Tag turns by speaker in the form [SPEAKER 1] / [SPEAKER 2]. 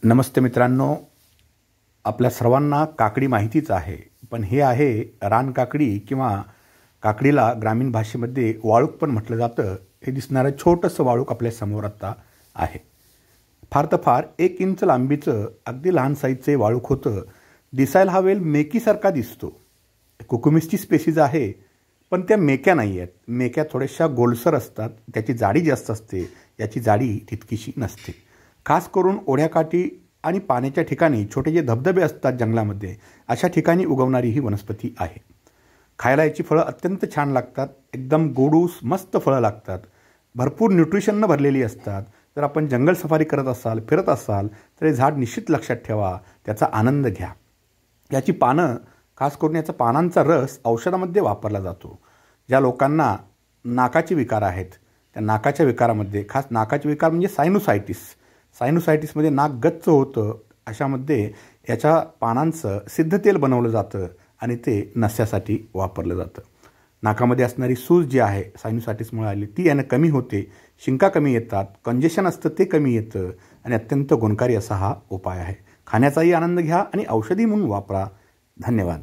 [SPEAKER 1] नमस्ते मित्रांनो, आपल्या सर्वांना काकडी माहितीच आहे, पण हे आहे रानकाकडी किंवा काकडीला ग्रामीण भाषेमध्ये वाळूक पण म्हटलं जातं. हे दिसणारं छोटंसं वाळूक आपल्या समोर आता आहे. फार तर फार 1 इंच लांबीचं अगदी लहान साईजचे वाळूक होतं. दिसायला हा वेल मेकीसारखा दिसतो. कुकुमिसची स्पेसीज आहे, पण त्या मेक्या नाही आहेत. मेक्या थोड्याशा गोलसर असतात, त्याची जाडी जास्त असते, याची जाडी तितकीशी नसते. खास करून ओढ्याकाठी आणि पाण्याच्या ठिकाणी छोटे जे धबधबे असतात जंगलामध्ये, अशा ठिकाणी उगवणारी ही वनस्पती आहे. खायला याची फळं अत्यंत छान लागतात. एकदम गोडूस मस्त फळं लागतात. भरपूर न्यूट्रिशननं भरलेली असतात. जर आपण जंगल सफारी करत असाल, फिरत असाल, तर हे झाड निश्चित लक्षात ठेवा, त्याचा आनंद घ्या. याची पानं, खास करून याचा पानांचा रस औषधामध्ये वापरला जातो. ज्या लोकांना नाकाचे विकार आहेत, त्या नाकाच्या विकारामध्ये, खास नाकाचे विकार म्हणजे सायनुसायटिसमध्ये नाक गच्च होतं, अशामध्ये याच्या पानांचं सिद्ध तेल बनवलं जातं आणि ते नस्यासाठी वापरलं जातं. नाकामध्ये असणारी सूज जी आहे सायनुसायटिसमुळे आली, ती यानं कमी होते. शिंका कमी येतात, कंजेशन असतं ते कमी येतं आणि अत्यंत गुणकारी असा हा उपाय आहे. खाण्याचाही आनंद घ्या आणि औषधी म्हणून वापरा. धन्यवाद.